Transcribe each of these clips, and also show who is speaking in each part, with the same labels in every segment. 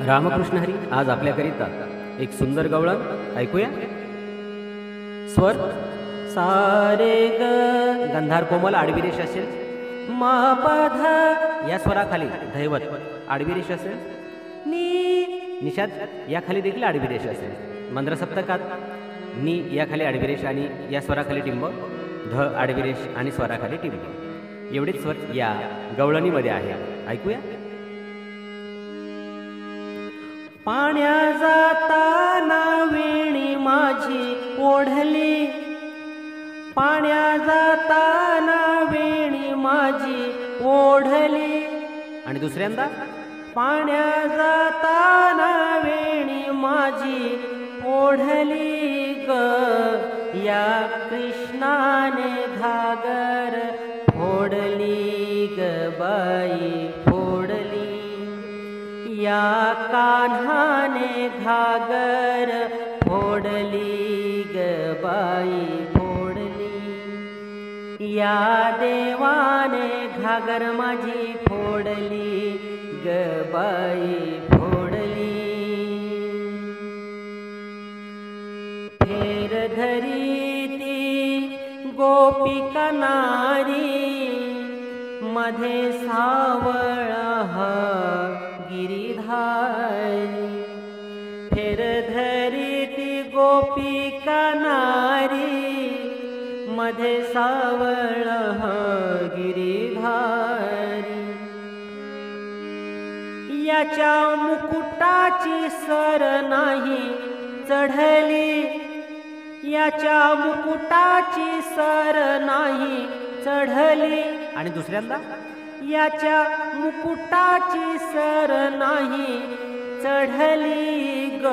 Speaker 1: रामकृष्ण हरी आज आपल्याकरिता एक सुंदर गवळण ऐकूया. स्वर सारे ग गंधार कोमल आडवी रेष असेल, मा प ध या स्वराखाली धैवत आडवी रेष असेल, नी निषाद या खाली देखील आडवी रेष असेल. मंद्र सप्तकात नी या खाली आडवी रेष आणि या स्वराखाली टिंब, ध आडवी रेष आणि स्वराखाली टिंब, एवढेच स्वर या गवळणीमध्ये आहे. ऐकूया. पाण्या जाताना वेणी माझी ओढली, पाण्या जाताना वेणी माझी ओढली. आणि दुसऱ्यांदा पाण्या जाताना वेणी माझी ओढली ग, या कृष्णाने घागर फोडली ग बाई फोडली, या कान्हाने घागर फोडली ग बाई फोडली, या देवाने घागर माझी फोडली ग बाई फोडली. फेर धरी ती गोपिका नारी, मध्ये सावळ गिरिधारी. फेर धरी ती गोपिका नारी, मध्ये सावळ गिरिधारी. याच्या मुकुटाची सर नाही चढली, याच्या मुकुटाची सर नाही चढली. आणि दुसऱ्यांदा याच्या मुकुटाची सर नाही चढली ग,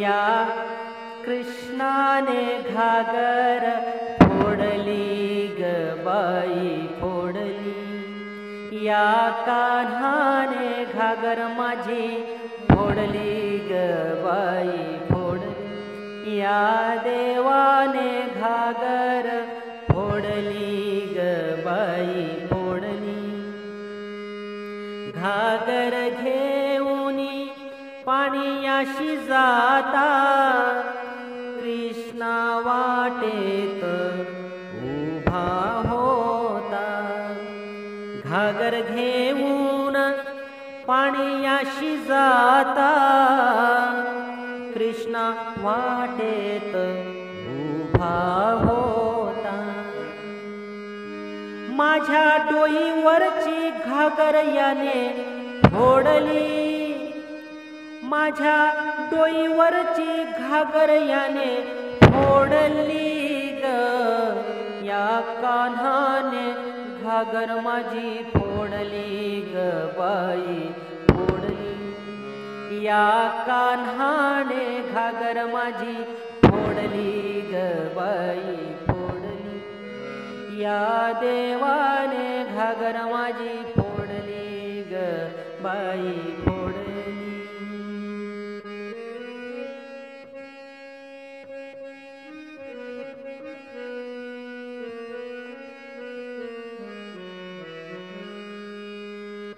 Speaker 1: या कृष्णाने घागर फोडली ग बाई फोडली, या कान्हाने घागर माझी फोडली ग बाई फोडली, या देवाने घागर फोडली ग बाई फोडली. घागर घेऊनी पाण्याशी जाता, कृष्णा वाटेत उभा होता. घागर घेऊन पाण्याशी जाता, कृष्णा वाटेत उभा होता. माझ्या डोईवरची घागर याने फोडली, माझ्या डोईवरची घागर याने फोडली ग, या कान्हाने घागर माझी फोडली ग बाई फोडली, या कान्हाने घागर माझी फोडली ग बाई फोडली, या देवाने घागर माझी फोडली ग बाई फोडली.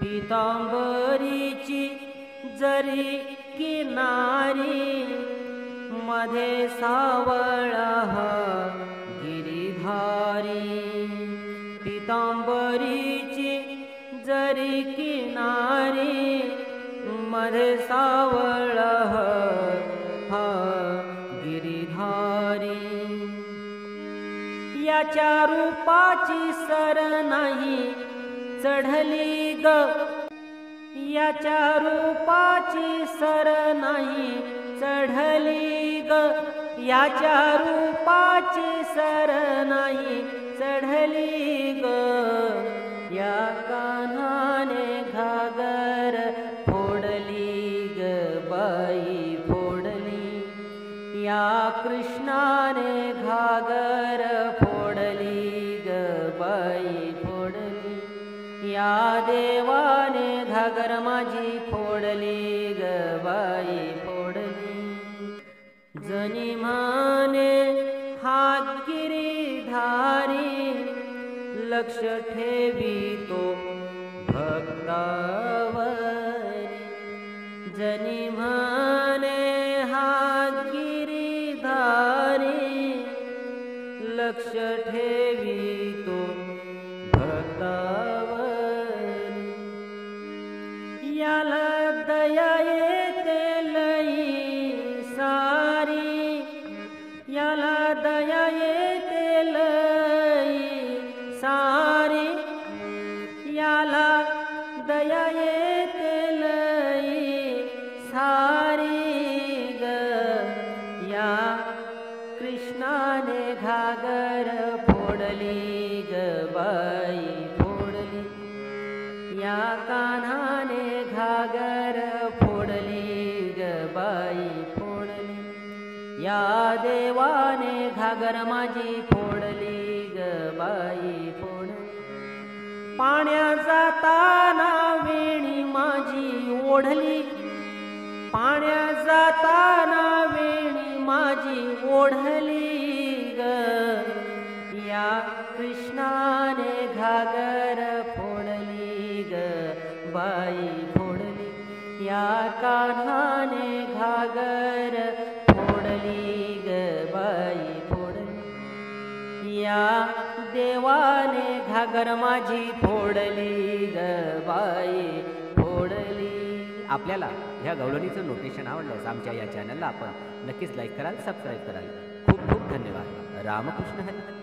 Speaker 1: पितांबरीची जरी किनारी, मध्ये सावळ गिरिधारी. पितांबरीची जरी किनारी, मध्ये सावळ गिरिधारी. याच्या रूपाची सर नाही चढली ग, याच्या रूपाची सर नाही चढली ग, याच्या रूपाची सर नाही चढली ग, या कान्हाने घागर फोडली ग बाई फोडली, या कृष्णाने घागर फोडली ग बाई फोडली, या देवाने घागर माझी फोडली ग बाई फोडली. जनी माने हा गिरिधारी, लक्ष ठेवी तो भक्तावरी. जनी म्हणे हा गिरीधारी लक्ष ठेवी तो भक्तावर याला दया येते लई सारी याला दया येते लई सारी याला दया येते लई सारी ग या कृष्णाने घागर फोडली ग बाई फोडली या कान्हाने घागर फोडली ग बाई फोडली या देवाने घागर माझी फोडली ग बाई फोडली पाण्या जाताना वेणी माझी ओढली पाण्या जाताना वेणी माझी ओढली ग या कृष्णाने घागर फोडली ग बाई फोडली या कान्हाने घागर फोडली ग बाई फोडली या देवाने घागर माझी फोडली ग बाई फोडली. आपल्याला ह्या गवळणीचं नोटेशन आवडल्यास आमच्या या चॅनलला आपण नक्कीच लाईक कराल, सबस्क्राईब कराल. खूप खूप धन्यवाद. रामकृष्ण हरी.